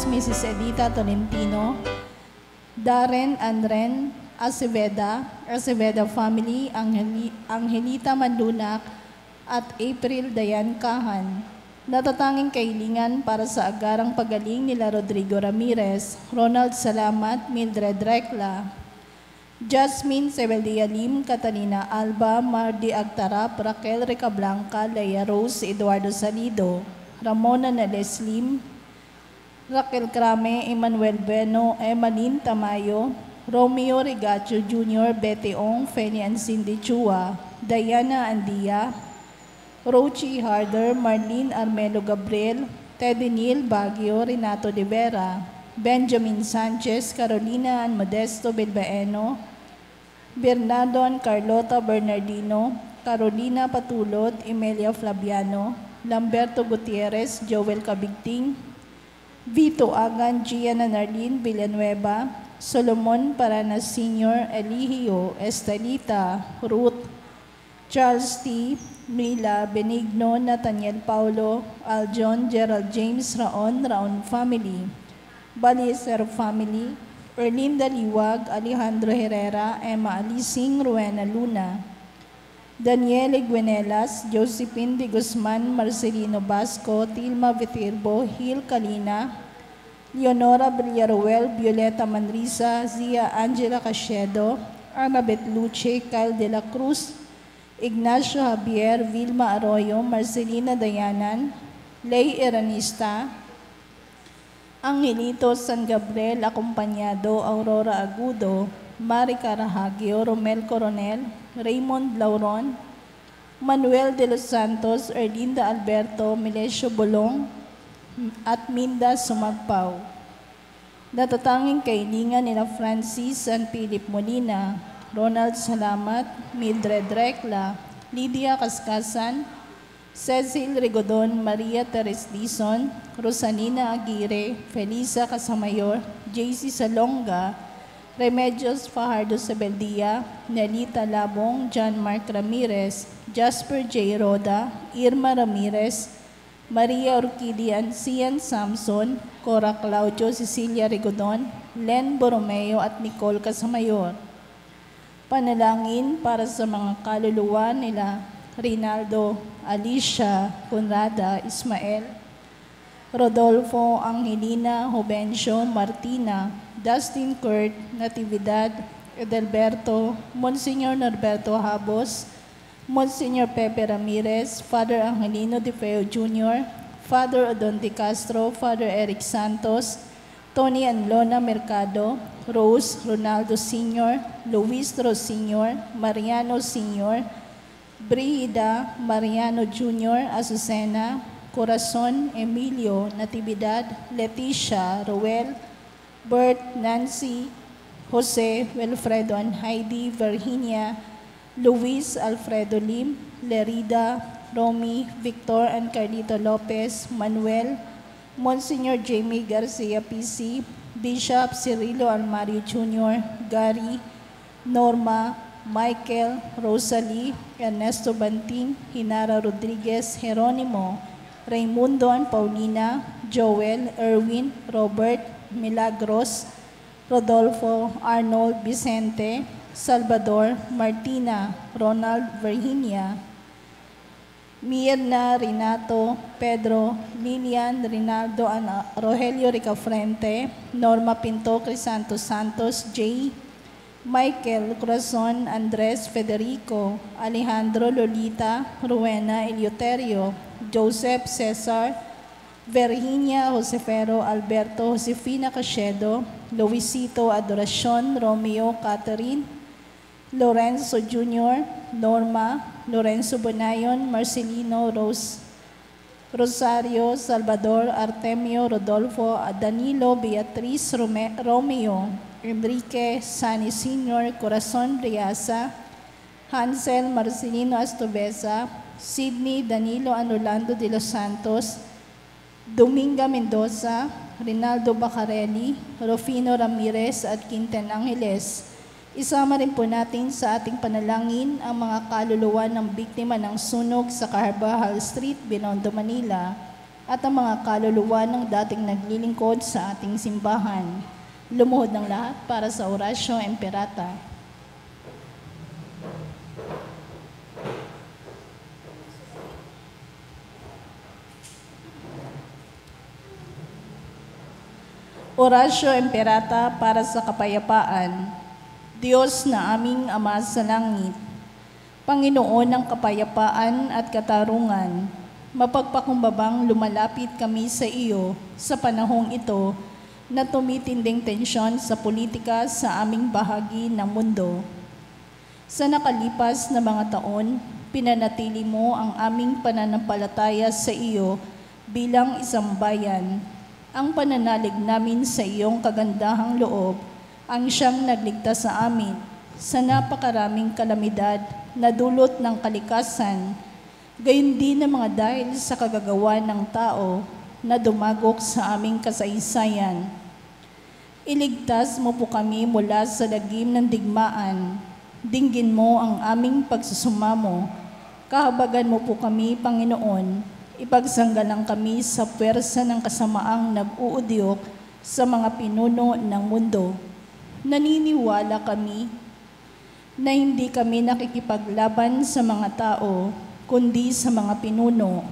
spouse, Mrs. Edita Tolentino, Darren Andren Aceveda family, Angelita Mandunak, at April Dayan Kahan. Natatanging kahilingan para sa agarang pagaling nila Rodrigo Ramirez, Ronald Salamat, Mildred Recla, Jasmine Sebeldia Lim, Catalina Alba, Mardi Agtarap, Raquel Recablanca, Leia Rose, Eduardo Salido, Ramona Nales Lim, Raquel Crame, Emmanuel Beno, Emmaline Tamayo, Romeo Regacho Jr., Betty Ong, Feli and Cindy Chua, Diana Andia, Rochi Harder, Marlene Armelo Gabriel, Teddy Neil Baguio, Renato De Vera, Benjamin Sanchez, Carolina Ann Modesto Bilbaeno, Bernardo and Carlota Bernardino, Carolina Patulot, Emilia Flaviano, Lamberto Gutierrez, Joel Cabigting, Vito Agan, Gianna Narlene Villanueva, Solomon Paranas Sr., Eligio, Estelita, Ruth, Charles T., Mila, Benigno, Nathaniel Paulo, Aljon, Gerald James, Raon family, Balicer family, Erlinda Liwag, Alejandro Herrera, Emma Alising, Rowena Luna, Daniel Iguenelas, Josephine de Guzman, Marcelino Basco, Tilma Vitirbo, Hil Kalina, Leonora Villaruel, Violeta Manrisa, Zia Angela Cachedo, Annabeth Luce, Kyle de la Cruz, Ignacio Javier, Vilma Arroyo, Marcelina Dayanan, Lay Eranista, Angelito San Gabriel, Acompañado, Aurora Agudo, Mari Carahagio, Romel Coronel, Raymond Lauron, Manuel de los Santos, Erlinda Alberto, Milesio Bolong, at Minda Sumagpao. Natatanging kahilingan nila Francis and Philip Molina, Ronald Salamat, Mildred Recla, Lydia Kaskasan, Cecil Rigodon, Maria Teres Dizon, Rosalina Aguirre, Felisa Casamayor, JC Salonga, Remedios Fajardo Sebeldia, Nelita Labong, John Mark Ramirez, Jasper J. Roda, Irma Ramirez, Maria Orquidian, Cian Samson, Cora Claudio, Cecilia Rigodon, Len Borromeo at Nicole Casamayor. Panalangin para sa mga kaluluwa nila Rinaldo, Alicia, Conrada, Ismael, Rodolfo, Angelina, Jovencio, Martina, Dustin Kurt, Natividad, Edelberto, Monsignor Norberto Habos, Monsignor Pepe Ramirez, Father Angelino De Feo Jr., Father Odon De Castro, Father Eric Santos, Tony and Lona Mercado, Rose, Ronaldo Sr., Luis Ros Sr., Mariano Sr., Brida, Mariano Jr., Azucena, Corazon, Emilio, Natividad, Leticia, Roel, Bert, Nancy, Jose, Wilfredo and Heidi, Virginia, Luis Alfredo Lim, Lerida, Romy, Victor and Carlito Lopez, Manuel, Monsignor Jamie Garcia PC, Bishop Cirilo Almario Jr., Gary, Norma, Michael, Rosalie, Ernesto Banting, Hinara Rodriguez, Jeronimo, Raimundo and Paulina, Joel, Erwin, Robert, Milagros, Rodolfo, Arnold, Vicente, Salvador, Martina, Ronald, Virginia, Mirna, Renato, Pedro, Lilian, Rinaldo, and Rogelio Ricafrente, Norma Pinto, Crisanto Santos, J. Michael, Corazon, Andres, Federico, Alejandro, Lolita, Rowena, Eleuterio, Joseph, Cesar, Virginia, Josefero, Alberto, Josefina Cachedo, Luisito, Adoracion, Romeo, Catherine, Lorenzo Jr., Norma, Lorenzo Bonayon, Marcelino, Rosario, Salvador, Artemio, Rodolfo, Danilo, Beatriz, Romeo, Enrique, Sani Sr., Corazon Riasa, Hansel, Marcelino Astobeza, Sidney, Danilo, Orlando de los Santos, Dominga Mendoza, Rinaldo Bacarelli, Rufino Ramirez at Quinten Angeles. Isama rin po natin sa ating panalangin ang mga kaluluwa ng biktima ng sunog sa Carvajal Street, Binondo, Manila. at ang mga kaluluwa ng dating naglilingkod sa ating simbahan. Lumuhod ng lahat para sa Oratio Imperata. Oratio Imperata para sa kapayapaan. Diyos na aming Ama sa langit, Panginoon ng kapayapaan at katarungan, mapagpakumbabang lumalapit kami sa iyo sa panahong ito na tumitinding tensyon sa politika sa aming bahagi ng mundo. Sa nakalipas na mga taon, pinanatili mo ang aming pananampalataya sa iyo bilang isang bayan. Ang pananalig namin sa iyong kagandahang loob ang siyang nagligtas sa amin sa napakaraming kalamidad na dulot ng kalikasan, gayon din ang mga dahil sa kagagawa ng tao na dumagok sa aming kasaysayan. Iligtas mo po kami mula sa lagim ng digmaan. Dinggin mo ang aming pagsusumamo. Kahabagan mo po kami, Panginoon. Ipagsanggalang kami sa pwersa ng kasamaang nag-uudyok sa mga pinuno ng mundo. Naniniwala kami na hindi kami nakikipaglaban sa mga tao, kundi sa mga pinuno,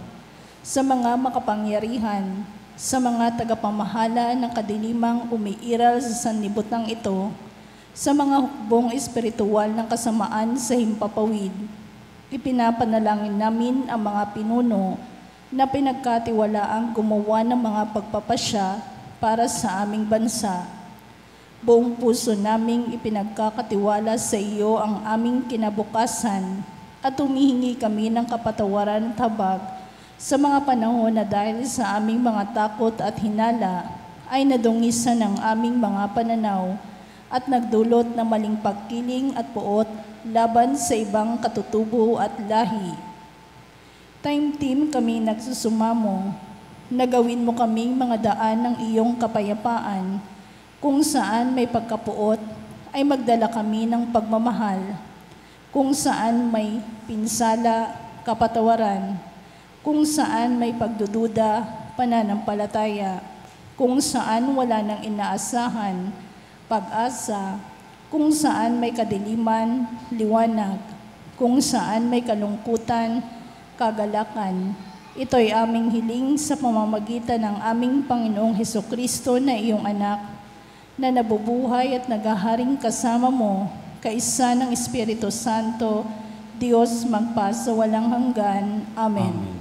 sa mga makapangyarihan, sa mga tagapamahala ng kadilimang umiiral sa sanlibutan ito, sa mga hukbong espiritual ng kasamaan sa himpapawid. Ipinapanalangin namin ang mga pinuno na pinagkatiwalaang gumawa ng mga pagpapasya para sa aming bansa. Buong puso naming ipinagkakatiwala sa iyo ang aming kinabukasan at humihingi kami ng kapatawaran at habag sa mga panahon na dahil sa aming mga takot at hinala ay nadungisan ng aming mga pananaw at nagdulot ng maling pagkiling at puot laban sa ibang katutubo at lahi. Taimtim kami nagsusumamo na gawin mo kaming mga daan ng iyong kapayapaan. Kung saan may pagkapuot, ay magdala kami ng pagmamahal. Kung saan may pinsala, kapatawaran. Kung saan may pagdududa, pananampalataya. Kung saan wala nang inaasahan, pag-asa. Kung saan may kadiliman, liwanag. Kung saan may kalungkutan, kagalakan. Ito'y aming hiling sa pamamagitan ng aming Panginoong Hesukristo na iyong anak, na nabubuhay at naghaharing kasama mo, kaisa ng Espiritu Santo, Diyos magpasa walang hanggan. Amen. Amen.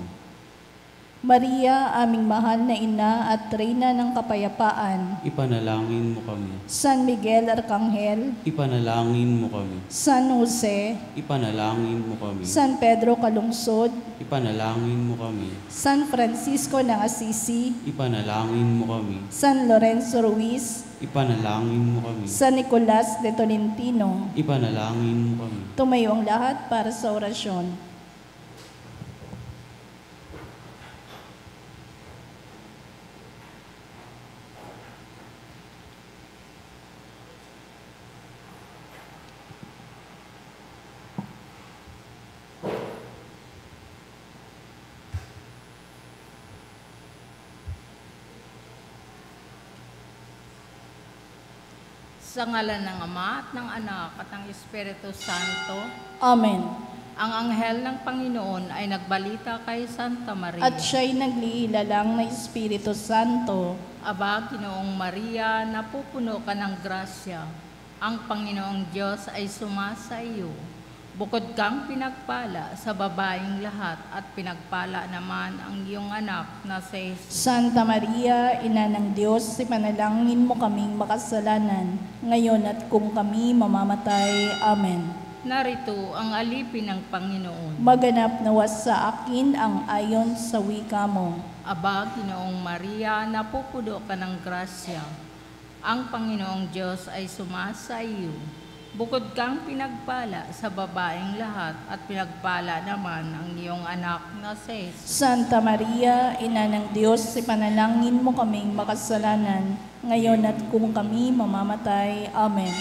Maria, aming mahal na ina at Reyna ng kapayapaan, Ipanalangin mo kami. San Miguel Arcangel, Ipanalangin mo kami. San Jose, Ipanalangin mo kami. San Pedro Calungsod, Ipanalangin mo kami. San Francisco ng Assisi, Ipanalangin mo kami. San Lorenzo Ruiz, Ipanalangin mo kami. San Nicolas de Tolentino. Ipanalangin mo kami. Tumayo ang lahat para sa orasyon. Sa ngalan ng Ama at ng Anak at ng Espiritu Santo. Amen. Ang anghel ng Panginoon ay nagbalita kay Santa Maria. At siya'y nagliilalang na Espiritu Santo. Aba, Ginoong Maria, napupuno ka ng grasya. Ang Panginoong Diyos ay sumasa iyo. Bukod kang pinagpala sa babaeng lahat at pinagpala naman ang iyong anak na si Jesus. Santa Maria, Ina ng Diyos, ipanalangin mo kaming makasalanan, ngayon at kung kami mamamatay. Amen. Narito ang alipin ng Panginoon. Maganap nawa sa akin ang ayon sa wika mo. Aba, Ginoong Maria, napupuno ka ng grasya. Ang Panginoong Diyos ay sumasa iyo. Bukod kang pinagpala sa babaeng lahat at pinagpala naman ang iyong anak na si Jesus. Santa Maria, Ina ng Diyos, ipanalangin mo kaming makasalanan, ngayon at kung kami mamamatay. Amen.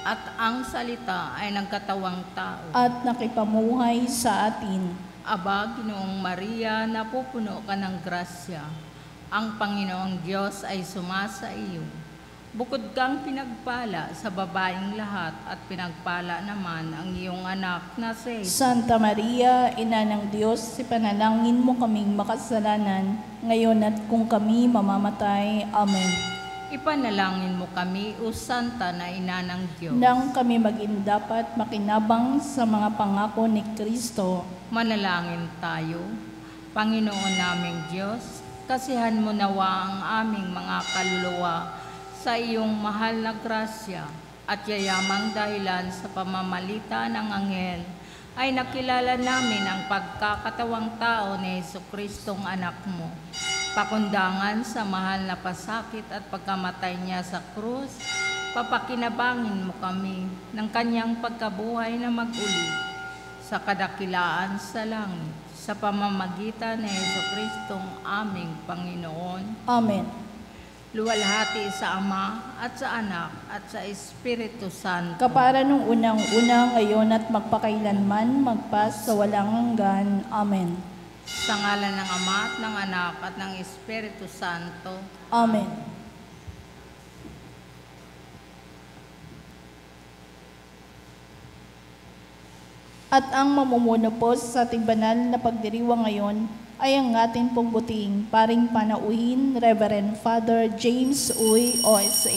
At ang salita ay nagkatawang tao. At nakipamuhay sa atin. Aba, Ginoong Maria, napupuno ka ng grasya. Ang Panginoong Diyos ay sumasa iyo. Bukod kang pinagpala sa babaeng lahat at pinagpala naman ang iyong anak na si Jesus. Santa Maria, Ina ng Diyos, ipanalangin mo kaming makasalanan, ngayon at kung kami mamamatay. Amen. Ipanalangin mo kami, O Santa na Ina ng Diyos. Nang kami maging dapat makinabang sa mga pangako ni Kristo, Manalangin tayo. Panginoon naming Diyos, kasihan mo nawa ang aming mga kaluluwa sa iyong mahal na grasya at yayamang dahilan sa pamamalita ng anghel ay nakilala namin ang pagkakatawang tao ni Jesucristong anak mo. Pakundangan sa mahal na pasakit at pagkamatay niya sa krus, papakinabangin mo kami ng kanyang pagkabuhay na mag-uli sa kadakilaan sa langit, sa pamamagitan ni Jesucristong aming Panginoon. Amen. Luwalhati sa Ama at sa Anak at sa Espiritu Santo. Kapara nung unang-una, ngayon at magpakailanman, magpas sa walang hanggan. Amen. Sa ngalan ng Ama at ng Anak at ng Espiritu Santo. Amen. At ang mamumuno po sa ating banal na pagdiriwang ngayon ay ang ating pong buting paring panauhin, Reverend Father James Uy, OSA.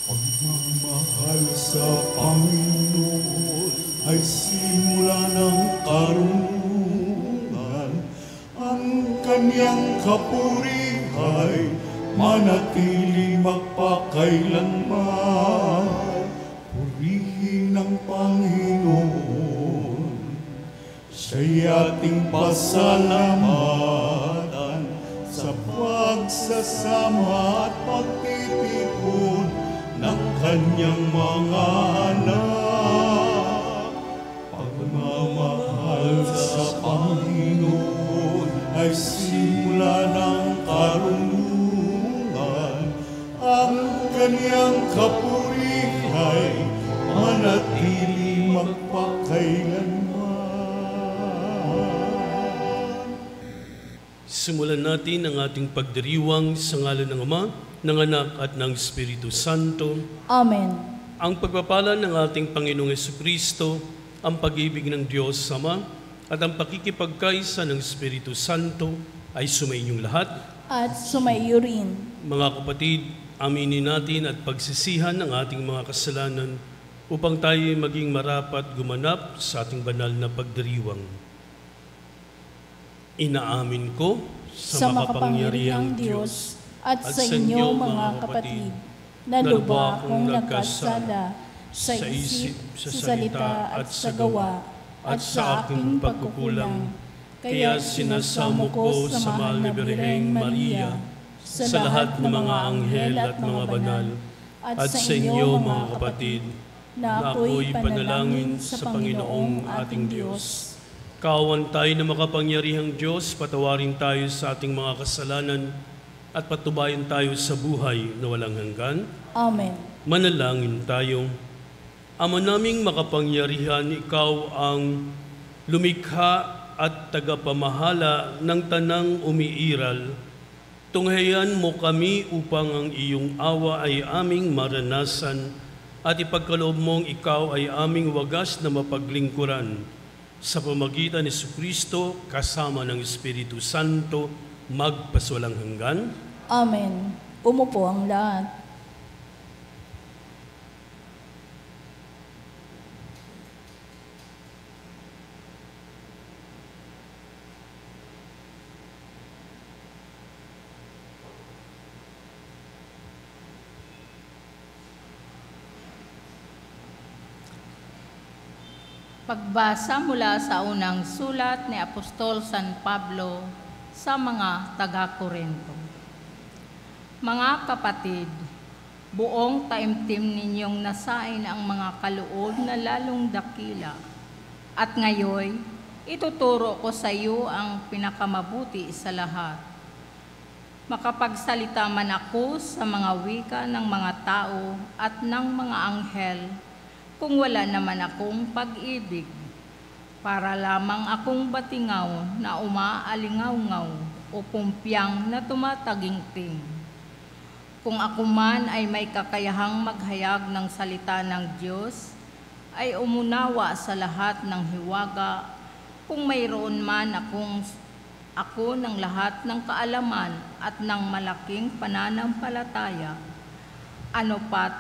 Pagmamahal sa Panginoon ay simula ng karunungan. Ang kanyang kapurihan ay manatili magpakailanman. Purihin ang Panginoon, siya'y ating pasalamatan sa pagsasama at pagtitipon ng kanyang mga anak. Pagmamahal sa Panginoon ay simula ng karunungan. Ang kanyang kapurihan ay manatili magpakailanman. Simulan natin ang ating pagdiriwang sa ngalan ng Ama, ng Anak at ng Espiritu Santo. Amen. Ang pagpapala ng ating Panginoong Jesucristo, ang pag-ibig ng Diyos Ama, at ang pakikipagkaisa ng Espiritu Santo ay sumainyong lahat. At sumaiyo rin. Mga kapatid, aminin natin at pagsisihan ang ating mga kasalanan upang tayo maging marapat gumanap sa ating banal na pagdiriwang. Inaamin ko Sa makapangyarihang Diyos at sa inyo mga kapatid, na lubha akong nagkasala sa isip, sa salita at sa gawa, at sa aking pagkukulang. Kaya sinasamo ko sa mahal na Birheng Maria, sa lahat ng mga anghel at mga banal, at sa inyo mga kapatid, na ako'y panalangin sa Panginoong ating Diyos. Kawan tayo na makapangyarihang Diyos, patawarin tayo sa ating mga kasalanan at patubayan tayo sa buhay na walang hanggan. Amen. Manalangin tayo. Ama naming makapangyarihan, ikaw ang lumikha at tagapamahala ng tanang umiiral. Tunghayan mo kami upang ang iyong awa ay aming maranasan at ipagkaloob mong ikaw ay aming wagas na mapaglingkuran. Sa pamagitan ni Jesucristo, kasama ng Espiritu Santo, magpaswalang hanggan. Amen. Umupo ang lahat. Pagbasa mula sa unang sulat ni Apostol San Pablo sa mga taga-Korinto. Mga kapatid, buong taimtim ninyong nasain ang mga kaloob na lalong dakila. At ngayon, ituturo ko sa iyo ang pinakamabuti sa lahat. Makapagsalita man ako sa mga wika ng mga tao at ng mga anghel, kung wala naman akong pag-ibig, para lamang akong batingaw na umaalingaw-ngaw o pumpyang na tumatagingting. Kung ako man ay may kakayahang maghayag ng salita ng Diyos, ay umunawa sa lahat ng hiwaga, kung mayroon man ako ng lahat ng kaalaman at ng malaking pananampalataya, ano pat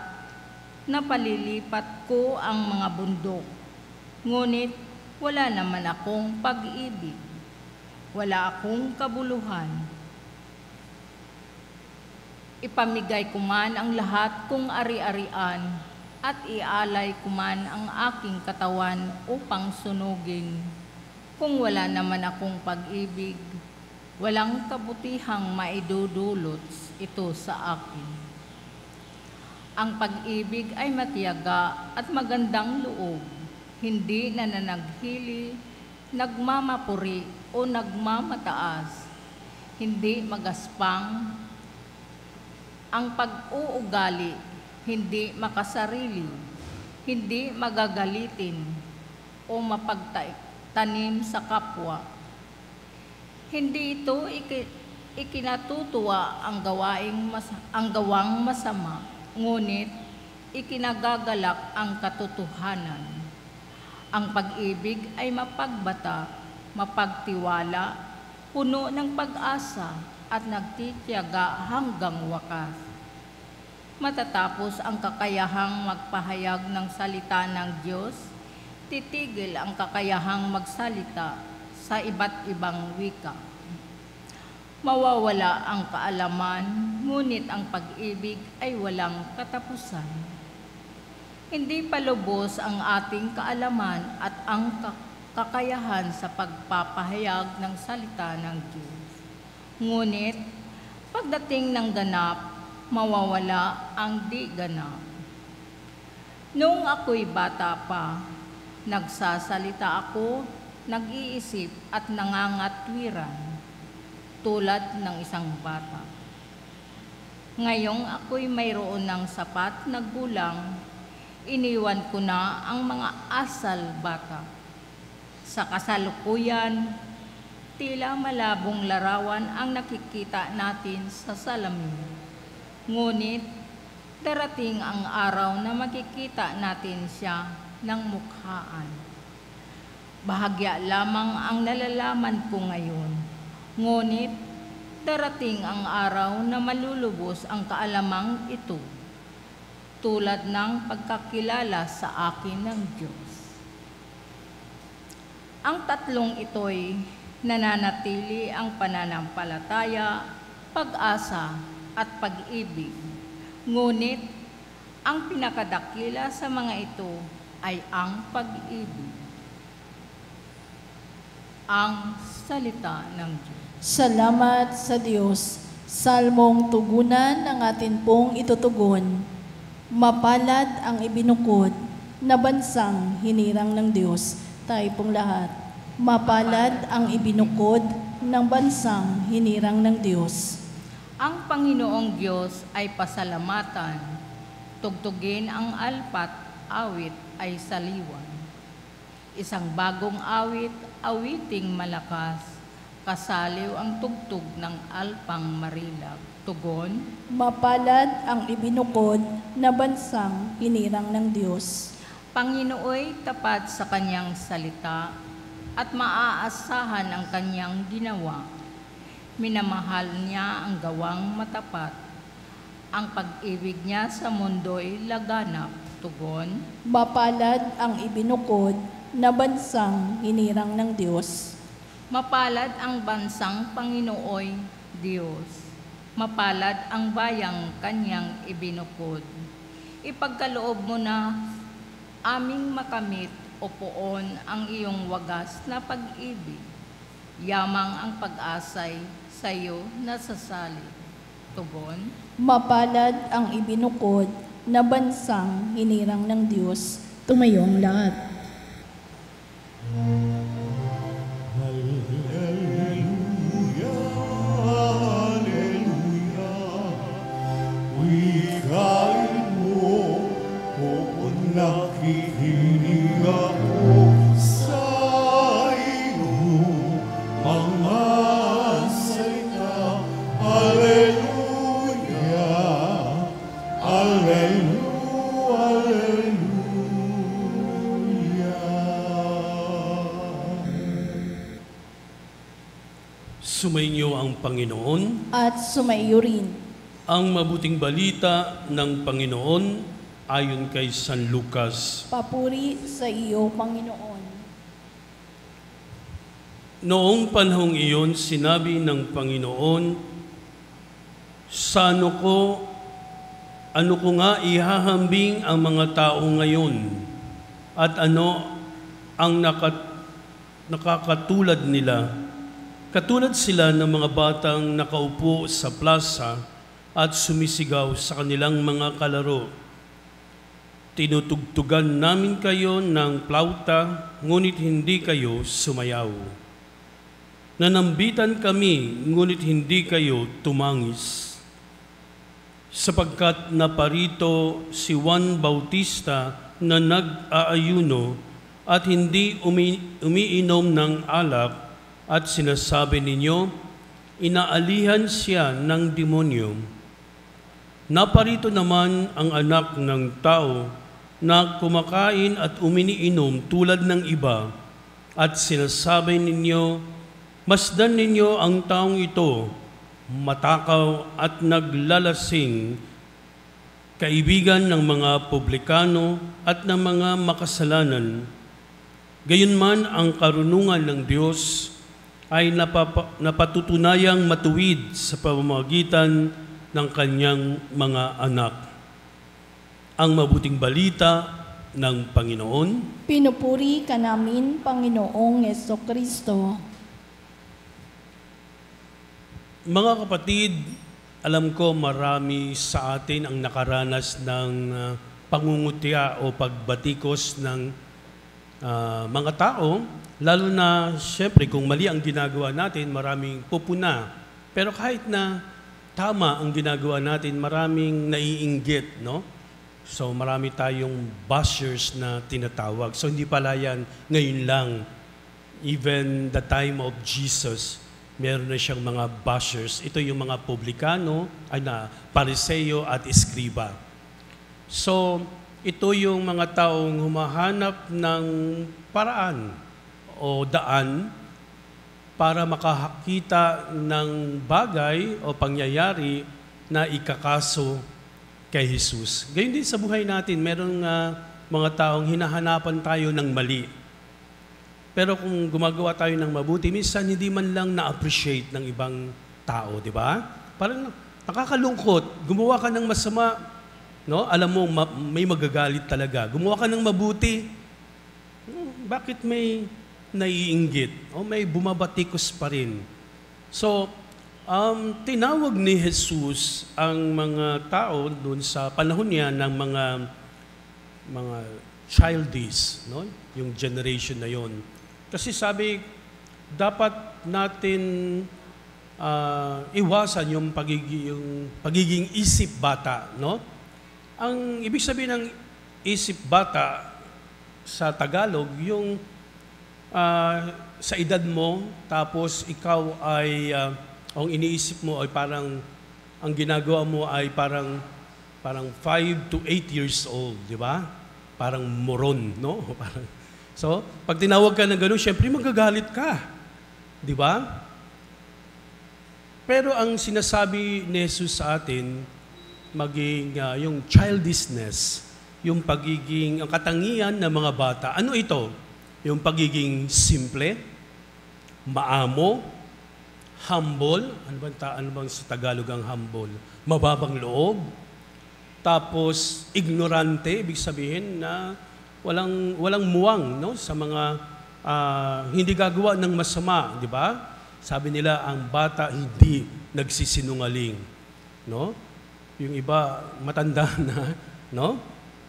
napalilipat ko ang mga bundok, ngunit wala naman akong pag-ibig, wala akong kabuluhan. Ipamigay ko man ang lahat kong ari-arian at ialay ko man ang aking katawan upang sunugin. Kung wala naman akong pag-ibig, walang kabutihang maidudulot ito sa akin. Ang pag-ibig ay matiyaga at magandang loob, hindi nananaghili, nagmamapuri o nagmamataas, hindi magaspang. Ang pag-uugali, hindi makasarili, hindi magagalitin o mapagtanim sa kapwa. Hindi ito ikinatutuwa ang gawang masama, ngunit ikinagagalak ang katotohanan. Ang pag-ibig ay mapagbata, mapagtiwala, puno ng pag-asa at nagtitiyaga hanggang wakas. Matatapos ang kakayahang magpahayag ng salita ng Diyos, titigil ang kakayahang magsalita sa iba't ibang wika. Mawawala ang kaalaman, ngunit ang pag-ibig ay walang katapusan. Hindi palubos ang ating kaalaman at ang kakayahan sa pagpapahayag ng salita ng Diyos. Ngunit, pagdating ng ganap, mawawala ang di ganap. Noong ako'y bata pa, nagsasalita ako, nag-iisip at nangangatwiran, tulad ng isang bata. Ngayong ako'y mayroon ng sapat na gulang, iniwan ko na ang mga asal bata. Sa kasalukuyan, tila malabong larawan ang nakikita natin sa salamin. Ngunit, darating ang araw na makikita natin siya ng mukhaan. Bahagya lamang ang nalalaman ko ngayon. Ngunit, darating ang araw na malulubos ang kaalamang ito, tulad ng pagkakilala sa akin ng Diyos. Ang tatlong ito'y nananatili ang pananampalataya, pag-asa, at pag-ibig. Ngunit, ang pinakadakila sa mga ito ay ang pag-ibig. Ang salita ng Diyos. Salamat sa Diyos. Salmong tugunan ng atin pong itutugon. Mapalad ang ibinukod na bansang hinirang ng Diyos. Tayo pong lahat. Mapalad ang ibinukod ng bansang hinirang ng Diyos. Ang Panginoong Diyos ay pasalamatan. Tugtugin ang alpat, awit ay saliwan. Isang bagong awit, awiting malakas. Kasaliw ang tugtog ng alpang marilab. Tugon, Mapalad ang ibinukod na bansang hinirang ng Diyos. Panginooy tapat sa kanyang salita at maaasahan ang kanyang ginawa. Minamahal niya ang gawang matapat. Ang pag-ibig niya sa mundo'y laganap. Tugon, Mapalad ang ibinukod na bansang hinirang ng Diyos. mapalad ang bansang Panginooy Diyos. Mapalad ang bayang kanyang ibinukod. Ipagkaloob mo na aming makamit o poon ang iyong wagas na pag-ibig. Yamang ang pag-asay sa iyo nasasali. Tugon, Mapalad ang ibinukod na bansang hinirang ng Diyos. Tumayong lahat. Hallelujah, hallelujah. nakikinig ako sa iyong mga salita. Alleluia, Alleluia, Alleluia. Sumainyo ang Panginoon. At sumaiyo rin. Ang mabuting balita ng Panginoon ayon kay San Lucas. Papuri sa iyo, Panginoon. Noong panahong iyon, sinabi ng Panginoon, sa ano ko nga ihahambing ang mga tao ngayon, at ano ang nakakatulad nila. Katulad sila ng mga batang nakaupo sa plaza at sumisigaw sa kanilang mga kalaro. Tinutugtugan namin kayo ng plauta, ngunit hindi kayo sumayaw. Nanambitan kami, ngunit hindi kayo tumangis. Sapagkat naparito si Juan Bautista na nag-aayuno at hindi umiinom ng alak, at sinasabi ninyo, inaalihan siya ng demonyo. Naparito naman ang anak ng tao na kumakain at uminiinom tulad ng iba, at sinasabi ninyo, masdan ninyo ang taong ito, matakaw at naglalasing, kaibigan ng mga publikano at ng mga makasalanan. Gayunman ang karunungan ng Diyos ay napatutunayang matuwid sa pamamagitan ng kanyang mga anak. Ang mabuting balita ng Panginoon. Pinupuri ka namin, Panginoong Jesucristo. Mga kapatid, alam ko marami sa atin ang nakaranas ng pangungutya o pagbatikos ng mga tao, lalo na siyempre kung mali ang ginagawa natin, maraming pupuna. Pero kahit na tama ang ginagawa natin, maraming naiinggit, no? So marami tayong bashers na tinatawag. So hindi pala yan ngayon lang. Even the time of Jesus, meron na siyang mga bashers. Ito yung mga publikano, Pariseo at Eskriba. So ito yung mga taong humahanap ng paraan o daan para makakita ng bagay o pangyayari na ikakaso kay Jesus. Gayun din sa buhay natin, merong mga taong hinahanapan tayo ng mali. Pero kung gumagawa tayo ng mabuti, minsan hindi man lang na-appreciate ng ibang tao, di ba? Parang nakakalungkot, gumawa ka ng masama, no? Alam mo, may magagalit talaga. Gumawa ka ng mabuti, bakit may naiinggit o may bumabatikos pa rin? So, tinawag ni Jesus ang mga tao doon sa panahon niya ng mga childish, no? Yung generation na yon. Kasi sabi, dapat natin iwasan yung pagiging isip bata, no? Ang ibig sabihin ng isip bata sa Tagalog, yung sa edad mo, tapos ikaw ay, ang iniisip mo ay parang, ang ginagawa mo ay parang 5 to 8 years old, di ba? Parang moron, no? So, pag tinawag ka ng gano'n, syempre magagalit ka, di ba? Pero ang sinasabi ni Jesus sa atin, maging yung childishness, yung pagiging, ang katangian ng mga bata. Ano ito? Yung pagiging simple, maamo, humble. Ano bang sa Tagalog ang humble? Mababang loob. Tapos, ignorante, ibig sabihin na walang muwang, no? Sa mga hindi gagawa ng masama, di ba? Sabi nila, ang bata hindi nagsisinungaling, no? Yung iba, matanda na, no?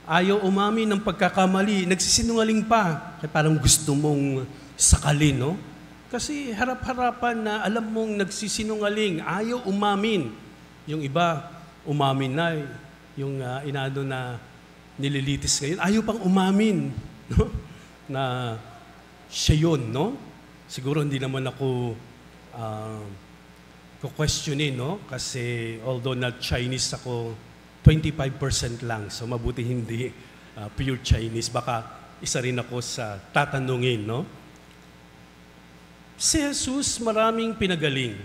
Ayaw umamin ng pagkakamali, nagsisinungaling pa. Kaya parang gusto mong sakalin, no? Kasi harap-harapan na alam mong nagsisinungaling, ayaw umamin. Yung iba, umamin na, yung inaano na nililitis ngayon. Ayaw pang umamin, no? Na siya yun, no? Siguro hindi naman ako questionin, no? Kasi although not Chinese ako, 25% lang. So mabuti hindi pure Chinese. Baka isa rin ako sa tatanungin, no? Si Jesus maraming pinagaling.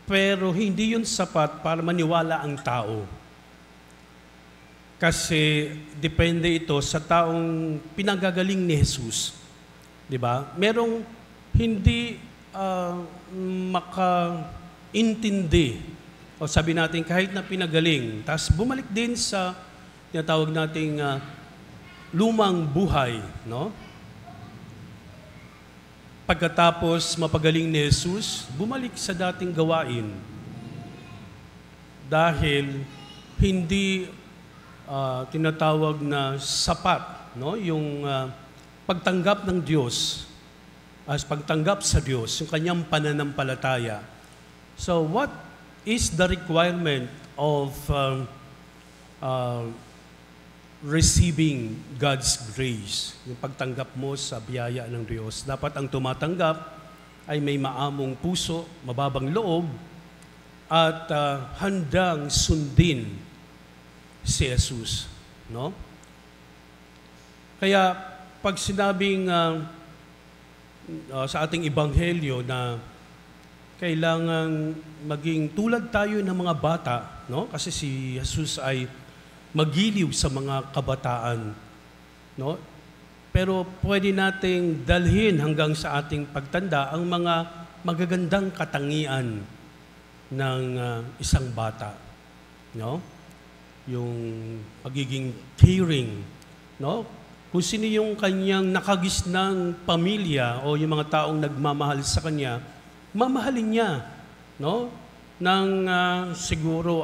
Pero hindi yun sapat para maniwala ang tao. Kasi depende ito sa taong pinagagaling ni Jesus. 'Di ba? Merong hindi makaintindi o sabi natin kahit na pinagaling, tapos bumalik din sa tinatawag nating lumang buhay, no? Pagkatapos mapagaling ni Jesus, bumalik sa dating gawain. Dahil hindi tinatawag na sapat, no? Yung pagtanggap ng Diyos, as pagtanggap sa Diyos, yung kanyang pananampalataya. So what is the requirement of receiving God's grace, yung pagtanggap mo sa biyaya ng Diyos? Dapat ang tumatanggap ay may maamong puso, mababang loob, at handang sundin si Jesus, no? Kaya pag sinabing sa ating ebanghelyo na kailangan maging tulad tayo ng mga bata, no? Kasi si Jesus ay magiliw sa mga kabataan, no? Pero pwede nating dalhin hanggang sa ating pagtanda ang mga magagandang katangian ng isang bata, no? Yung pagiging caring, no? Kung sino yung kanyang nakagisnang pamilya o yung mga taong nagmamahal sa kanya, mamahalin niya, no? Nang siguro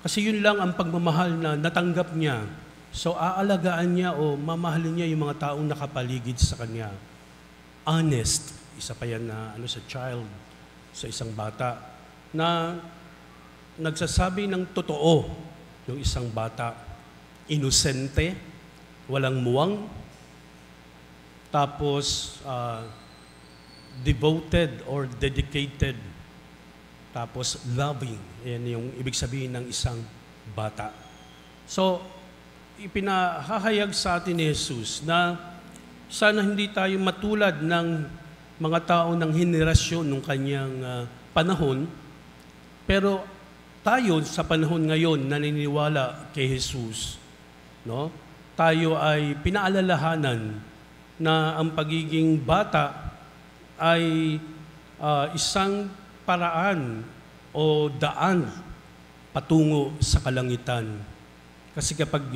kasi yun lang ang pagmamahal na natanggap niya. So, aalagaan niya o mamahalin niya yung mga taong nakapaligid sa kanya. Honest, isa pa yan na sa child, sa isang bata, na nagsasabi ng totoo yung isang bata. Inosente, walang muwang, tapos devoted or dedicated, tapos loving. Yan yung ibig sabihin ng isang bata. So, ipinahahayag sa atin ni Jesus na sana hindi tayo matulad ng mga tao ng henerasyon ng kanyang panahon, pero tayo sa panahon ngayon naniniwala kay Jesus, no? Tayo ay pinaalalahanan na ang pagiging bata ay isang paraan o daan patungo sa kalangitan. Kasi kapag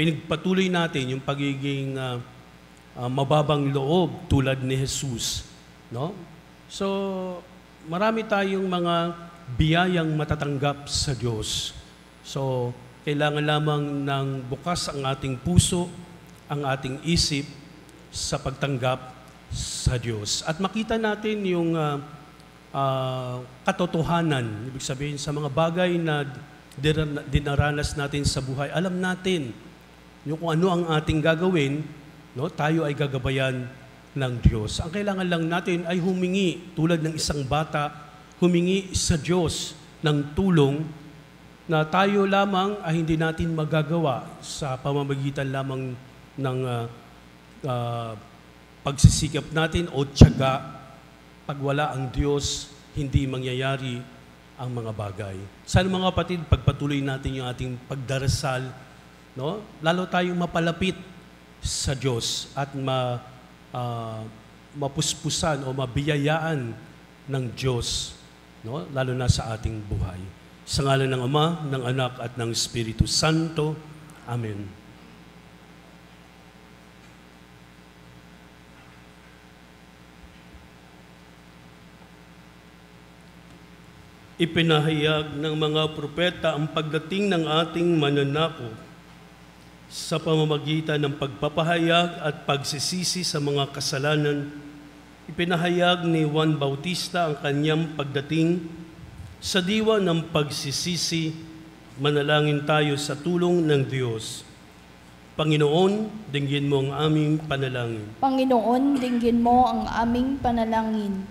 pinagpatuloy natin yung pagiging mababang loob tulad ni Jesus, no? So, marami tayong mga biyayang matatanggap sa Diyos. So, kailangan lamang ng bukas ang ating puso, ang ating isip sa pagtanggap sa Diyos. At makita natin yung katotohanan, ibig sabihin sa mga bagay na dinaranas natin sa buhay. Alam natin yung kung ano ang ating gagawin, no? Tayo ay gagabayan ng Diyos. Ang kailangan lang natin ay humingi, tulad ng isang bata, humingi sa Diyos ng tulong na tayo lamang ay hindi natin magagawa sa pamamagitan lamang ng pagsisikap natin o tiyaga. Pag wala ang Diyos, hindi mangyayari ang mga bagay. Sana mga kapatid, pagpatuloy natin yung ating pagdarasal, no? Lalo tayong mapalapit sa Diyos at mapuspusan o mabiyayaan ng Diyos, no? Lalo na sa ating buhay. Sa ngalan ng Ama, ng Anak at ng Espiritu Santo. Amen. Ipinahayag ng mga propeta ang pagdating ng ating mananako sa pamamagitan ng pagpapahayag at pagsisisi sa mga kasalanan. Ipinahayag ni Juan Bautista ang kanyang pagdating sa diwa ng pagsisisi Manalangin tayo sa tulong ng Diyos. Panginoon, dinggin mo ang aming panalangin. Panginoon, dinggin mo ang aming panalangin.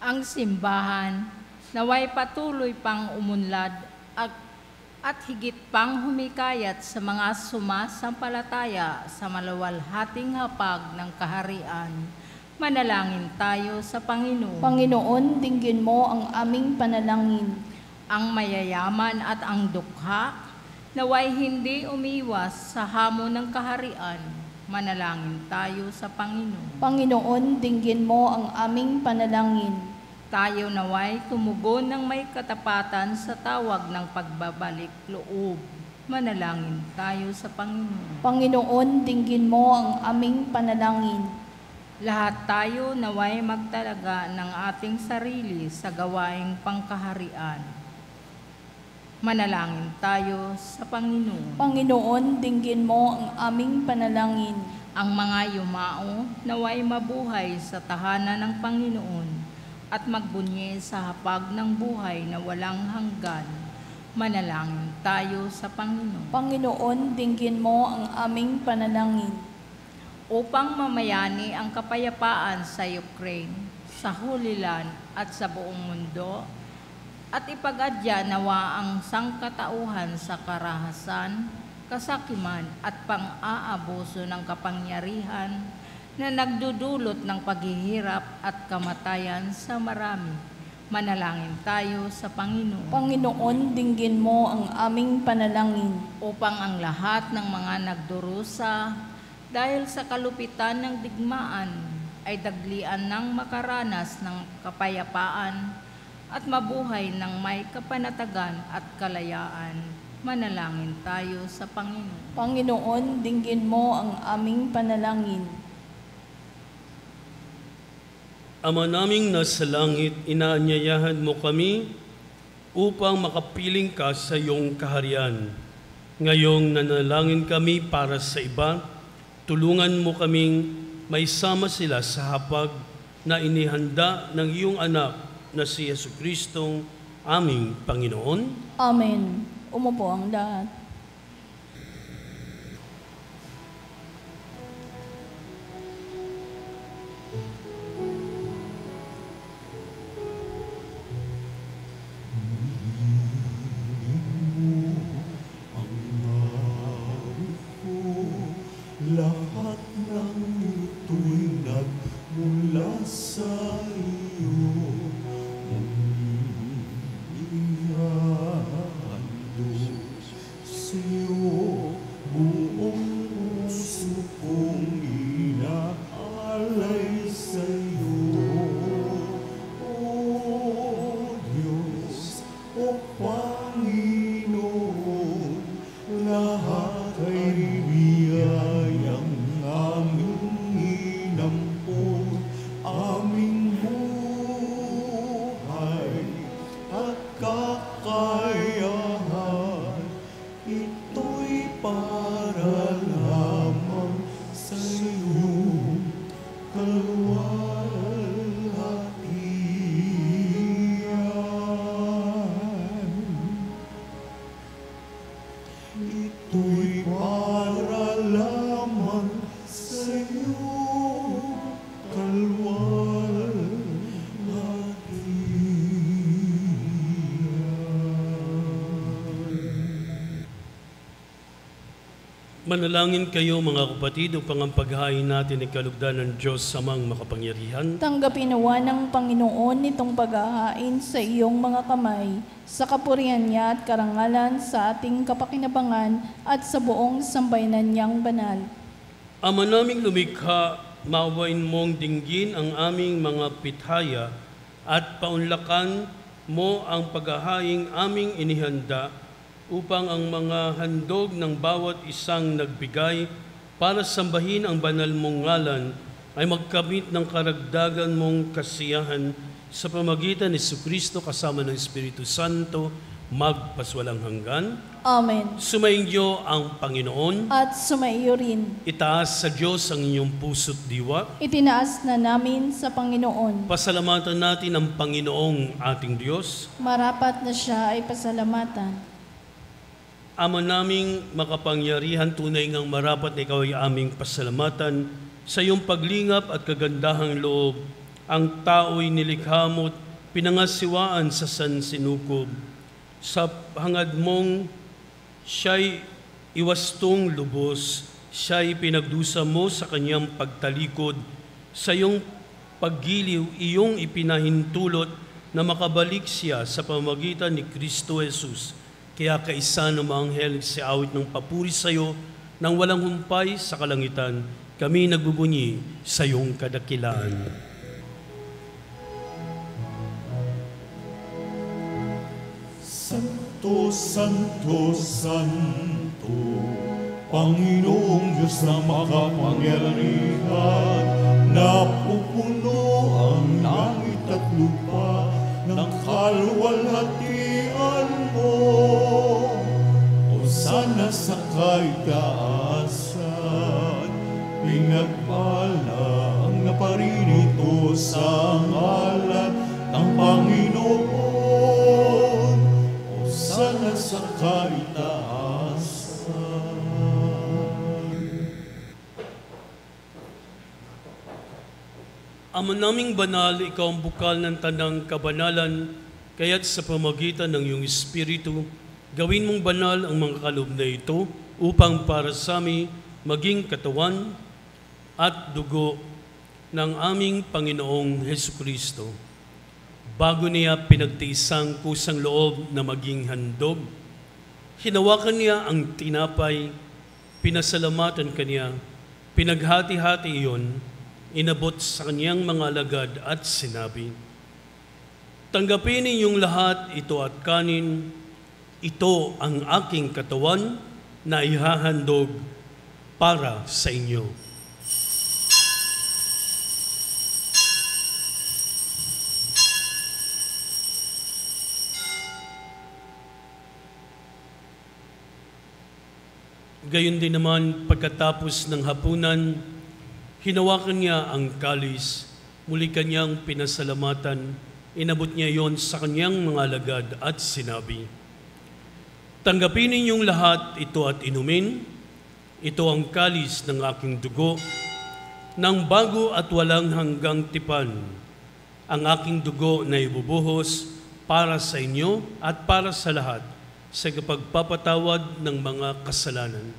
Ang simbahan naway patuloy pang umunlad at higit pang humikayat sa mga sumasampalataya sa maluwalhating hapag ng kaharian. Manalangin tayo sa Panginoon. Panginoon, dinggin mo ang aming panalangin. Ang mayayaman at ang dukha, naway hindi umiwas sa hamon ng kaharian. Manalangin tayo sa Panginoon. Panginoon, dinggin mo ang aming panalangin. Tayo naway tumugon ng may katapatan sa tawag ng pagbabalik loob. Manalangin tayo sa Panginoon. Panginoon, dinggin mo ang aming panalangin. Lahat tayo naway magtalaga ng ating sarili sa gawaing pangkaharian. Manalangin tayo sa Panginoon. Panginoon, dinggin mo ang aming panalangin. Ang mga yumao naway mabuhay sa tahanan ng Panginoon at magbunyi sa hapag ng buhay na walang hanggan. Manalangin tayo sa Panginoon. Panginoon, dinggin mo ang aming panalangin. Upang mamayani ang kapayapaan sa Ukraine, sa Holy Land at sa buong mundo, at ipagadya nawa ang sangkatauhan sa karahasan, kasakiman at pang-aabuso ng kapangyarihan na nagdudulot ng paghihirap at kamatayan sa marami. Manalangin tayo sa Panginoon. Panginoon, dinggin mo ang aming panalangin. Upang ang lahat ng mga nagdurusa dahil sa kalupitan ng digmaan ay daglian ng makaranas ng kapayapaan at mabuhay ng may kapanatagan at kalayaan. Manalangin tayo sa Panginoon. Panginoon, dinggin mo ang aming panalangin. Ama naming nasa langit, inaanyayahan mo kami upang makapiling ka sa iyong kaharian. Ngayong nanalangin kami para sa iba, tulungan mo kaming maisama sila sa hapag na inihanda ng iyong anak na si Jesucristong aming Panginoon. Amen. Umupo ang lahat. Lahat ng ito'y nagmula sa iyo. Ihandog sa'yo, buong puso kong inaalay sa'yo. O Diyos, o Panginoon, lahat ay biyayang aming inampun, aming buhay at kakayahan. Ito'y para lamang sa iyong kaluwalhatian. Ito'y para lamang sa iyong kaluwalhatian. Manalangin kayo mga kapatid upang ang paghain natin ay kalugdan ng Diyos samang makapangyarihan. Tanggapin nawa ng Panginoon itong paghahain sa iyong mga kamay, sa kapurihan niya at karangalan sa ating kapakinabangan at sa buong sambayanan niyang banal. Ama naming lumikha, maawain mong dinggin ang aming mga pithaya at paunlakan mo ang paghahaing aming inihanda upang ang mga handog ng bawat isang nagbigay para sambahin ang banal mong ngalan ay magkamit ng karagdagan mong kasiyahan sa pamagitan ni Jesucristo kasama ng Espiritu Santo, magpaswalang hanggan. Amen. Sumainyo ang Panginoon. At sumaiyo rin. Itaas sa Diyos ang inyong puso't diwa. Itinaas na namin sa Panginoon. Pasalamatan natin ang Panginoong ating Diyos. Marapat na siya ay pasalamatan. Ama naming makapangyarihan, tunay ngang marapat na ikaw ay aming pasalamatan sa iyong paglingap at kagandahang loob. Ang tao'y nilikha mo't pinangasiwaan sa sansinukob. Sa hangad mong siya'y iwastong lubos, siya'y pinagdusa mo sa kanyang pagtalikod. Sa iyong paggiliw, iyong ipinahintulot na makabalik siya sa pamamagitan ni Kristo Jesus. Kaya kaisa ng mga anghel si awit ng papuri sa iyo, nang walang humpay sa kalangitan, kami nagbubunyi sa iyong kadakilaan. Santo, Santo, Santo, Panginoong Diyos na makapangyarihan, napupuno ang langit at lupa ng kaluwalhatian mo. Hosana sa kaitaasan, pinagpala ang naparinito sa ngalan ng Panginoon. Hosana sa kaitaasan. Ama naming banal, ikaw ang bukal ng tanang kabanalan, kaya't sa pamagitan ng iyong Espiritu, gawin mong banal ang mga kaloob na ito upang para sa amin maging katawan at dugo ng aming Panginoong Hesukristo. Bago niya pinagtiisang kusang loob na maging handog, hinawakan niya ang tinapay, pinasalamatan kaniya, pinaghati-hati iyon, inabot sa kanyang mga alagad at sinabi, "Tanggapin ninyong lahat ito at kanin, ito ang aking katawan na ihahandog para sa inyo." Gayon din naman, pagkatapos ng hapunan, hinawakan niya ang kalis, muli kanyang pinasalamatan, inabot niya yon sa kanyang mga alagad at sinabi, "Tanggapin ninyong lahat ito at inumin, ito ang kalis ng aking dugo, ng bago at walang hanggang tipan, ang aking dugo na ibubuhos para sa inyo at para sa lahat, sa kapagpapatawad ng mga kasalanan.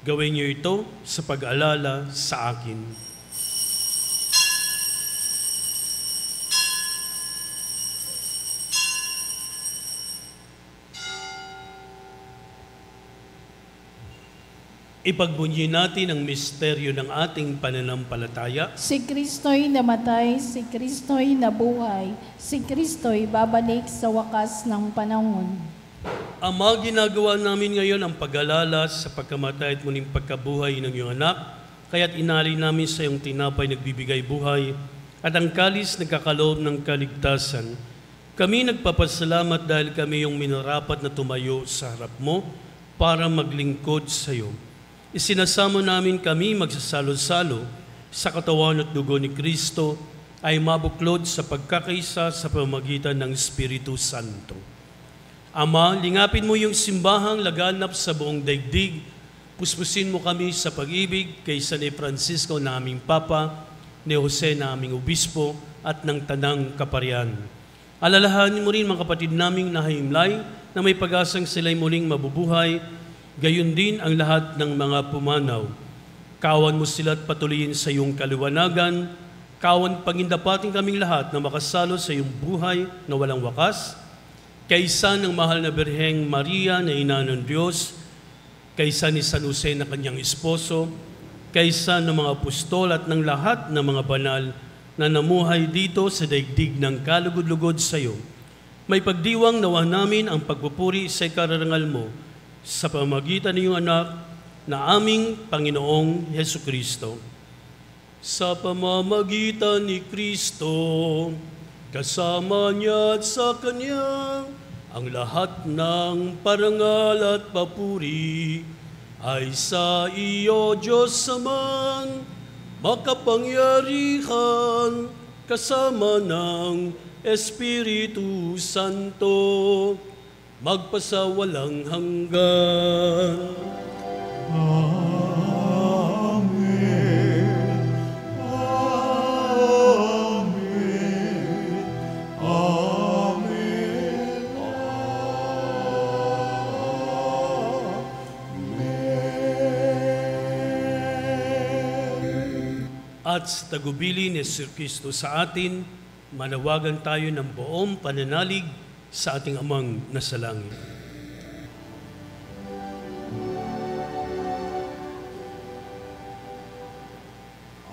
Gawin niyo ito sa pag-alala sa akin." Ipagbunyi natin ang misteryo ng ating pananampalataya. Si Kristo'y namatay, si Kristo'y nabuhay, si Kristo'y babalik sa wakas ng panahon. Ama, ginagawa namin ngayon ang pag-alala sa pagkamatay at muling pagkabuhay ng iyong anak, kaya't inalay namin sa iyong tinapay nagbibigay buhay at ang kalis nagkakaloob ng kaligtasan. Kami nagpapasalamat dahil kami yung minarapat na tumayo sa harap mo para maglingkod sa iyo. Isinasamo namin kami magsasalo-salo sa katawan at dugo ni Kristo ay mabuklod sa pagkakaisa sa pamamagitan ng Espiritu Santo. Ama, lingapin mo yung simbahang laganap sa buong daigdig. Puspusin mo kami sa pag-ibig kay San Francisco na aming Papa, ni Jose na aming Obispo, at ng Tanang Kaparian. Alalahanin mo rin mga kapatid naming nahimlay na may pag-asang sila'y muling mabubuhay, gayon din ang lahat ng mga pumanaw. Kawan mo sila at patuloyin sa iyong kaliwanagan. Kawan pagindapating kaming lahat na makasalo sa iyong buhay na walang wakas, kaysa ng mahal na Birheng Maria na ina ng Diyos, kaysa ni San Jose na kanyang esposo, kaysa ng mga apostol at ng lahat ng mga banal na namuhay dito sa daigdig ng kalugod-lugod sa iyo. May pagdiwang nawa namin ang pagpupuri sa ikararangal mo sa pamamagitan ng iyong anak na aming Panginoong Hesukristo. Sa pamamagitan ni Kristo, kasama niya at sa Kanya, ang lahat ng parangal at papuri ay sa iyo, Diyos Amang makapangyarihan, kasama ng Espiritu Santo, magpasawalang hanggan. Amen. Amen. Amen. At sa tagubili ni Sir Kristo sa atin, manawagan tayo ng buong pananalig sa ating Amang nasa langit.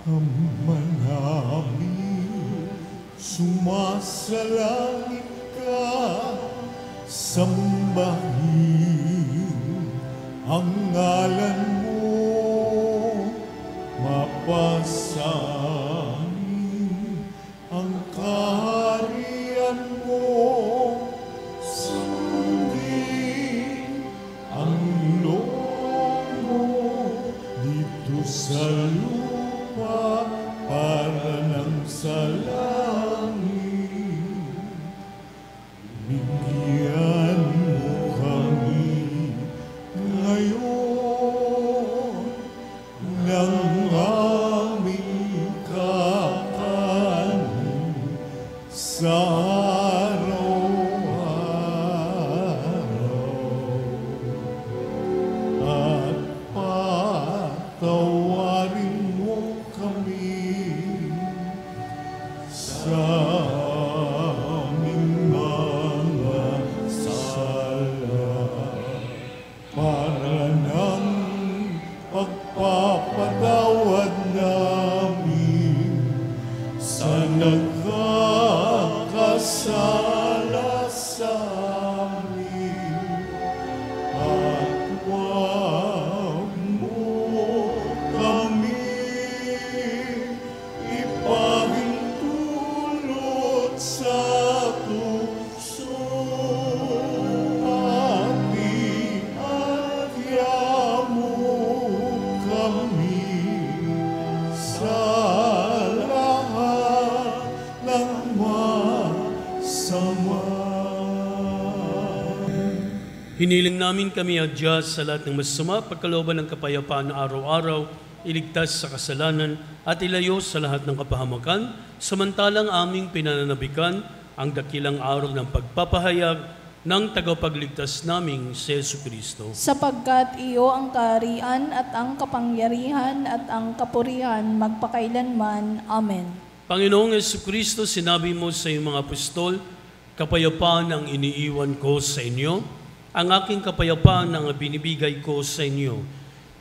Ama namin, sumasalangit ka, sambahin ang ngalan mo, mapasanin ang kaharian mo, sundin ang loob mo dito sa lupa para ng sa langit. Bigyan mo kami ngayon ng aming kakanin sa araw-araw. At patawarin mo kami sa aming mga sala para ng pagpapatawad namin sa nagkakasala sa amin. At huwag mo kami ipahintulot sa tukso. At iadya mo kami sa lahat ng masama. Hiniling namin kami adya sa lahat ng masama, pagkalooban ng kapayapaan na araw-araw, iligtas sa kasalanan at ilayo sa lahat ng kapahamakan, samantalang aming pinananabikan ang dakilang araw ng pagpapahayag ng tagapagligtas naming si Jesucristo. Sapagkat iyo ang kaharian at ang kapangyarihan at ang kapurihan magpakailanman. Amen. Panginoong Jesucristo, sinabi mo sa iyong mga apostol, kapayapaan ang iniiwan ko sa inyo, ang aking kapayapaan ang binibigay ko sa inyo.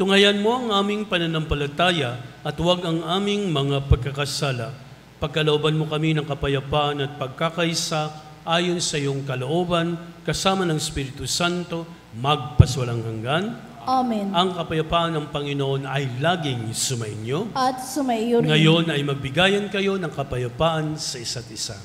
Tunghayan mo ang aming pananampalataya at huwag ang aming mga pagkakasala. Pagkalooban mo kami ng kapayapaan at pagkakaisa ayon sa iyong kalooban, kasama ng Espiritu Santo, magpaswalang hanggan. Amen. Ang kapayapaan ng Panginoon ay laging sumainyo. At sumaiyo rin. Ngayon ay magbigayan kayo ng kapayapaan sa isa't isa.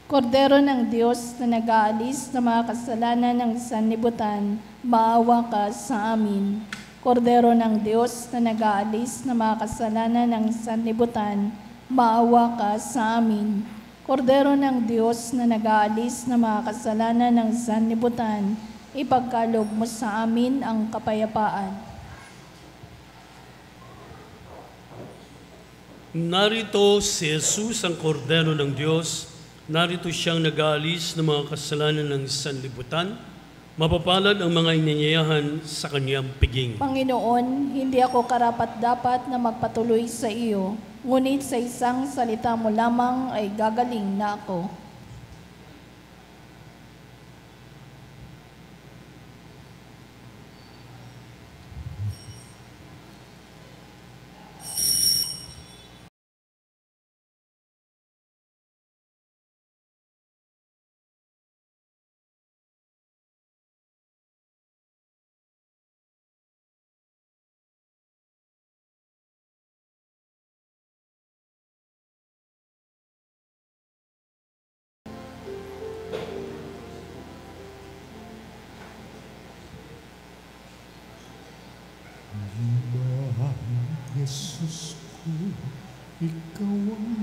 Kordero ng Diyos na nag-aalis ng mga kasalanan ng sanlibutan, maawa ka sa amin. Kordero ng Diyos na nag-aalis ng mga kasalanan ng sanlibutan, maawa ka sa amin. Kordero ng Diyos na nag-aalis ng mga kasalanan ng sanlibutan, ipagkaloob mo sa amin ang kapayapaan. Narito si Jesus, ang Kordero ng Diyos. Narito siyang nag-aalis ng mga kasalanan ng sanlibutan. Mapapalad ang mga inanyayahan sa kanyang piging. Panginoon, hindi ako karapat-dapat na magpatuloy sa iyo, ngunit sa isang salita mo lamang ay gagaling na ako. Jesus ko, ikaw ang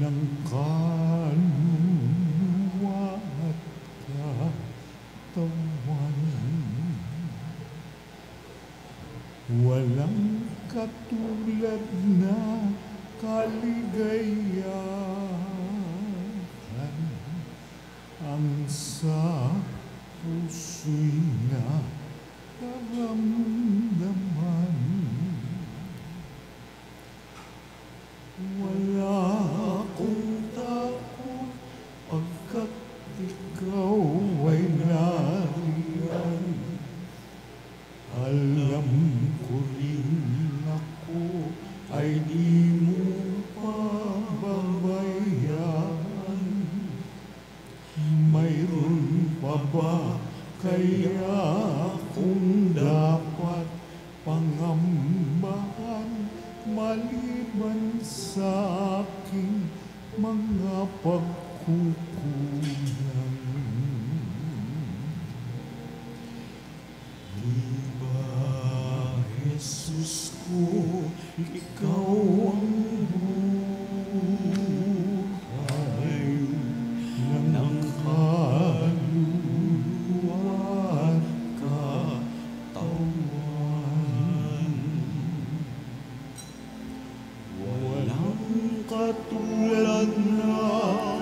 ng kaluluwa at katawan. Walang katulad na kaligayahan ang sa puso'y nakaramdaman. Wala akong takot pagkat ikaw ay nariyan. Alam ko rin ako ay di mo pababayaan. Mayroon pa ba kaya kung dapat pangambahan maliban sa aking mga pagkukulang? Di ba, Jesus ko, ikaw ang buhay ng kaluluwa at katawan. Walang katulad na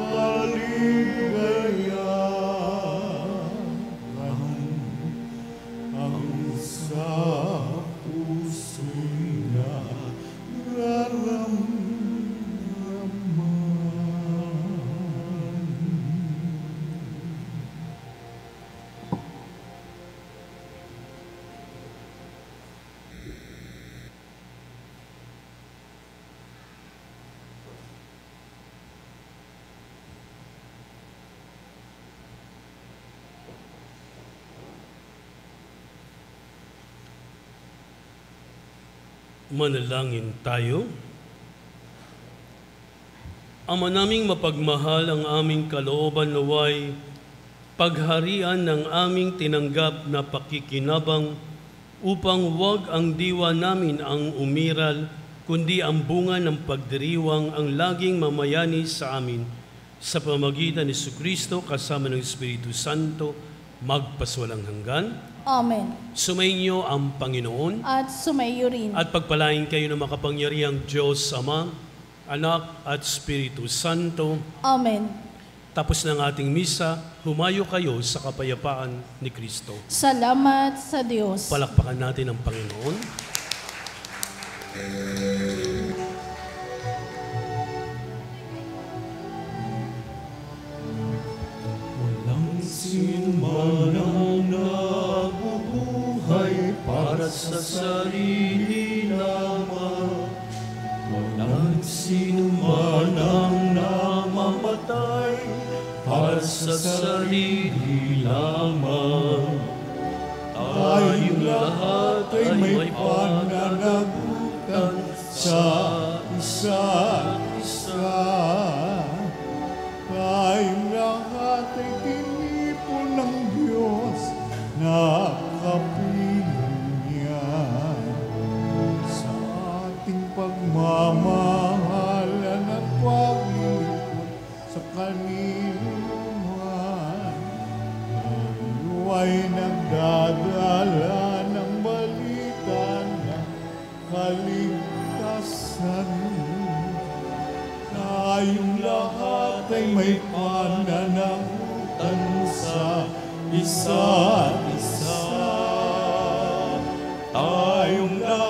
kaligayahan ang sa puso'y Manalangin tayo. Ama naming mapagmahal, ang aming kalooban naway pagharian ng aming tinanggap na pakikinabang upang huwag ang diwa namin ang umiral, kundi ang bunga ng pagdiriwang ang laging mamayani sa amin sa pamagitan ni Jesucristo kasama ng Espiritu Santo magpaswalang hanggan. Amen. Sumainyo ang Panginoon At sumayo rin. at pagpalain kayo ng makapangyarihang Diyos Ama, Anak at Espiritu Santo. Amen. Tapos ng ating misa, humayo kayo sa kapayapaan ni Kristo. Salamat sa Diyos. Palakpakan natin ang Panginoon. Walang sinuman ang nabubuhay para sa sarili lamang. Walang sinuman ang namamatay para sa sarili lamang. Tayong lahat ay may pananagutan sa isa't isa. Tayong lahat ay tinipon ng Diyos na kapiling niya. Sa ating pagmamahalan at paglilingkod sa kaniluman, tayo ay nagdadala ng balita ng kaligtasan. Tayong lahat ay may pananagutan sa isa't isa. Tayong lahat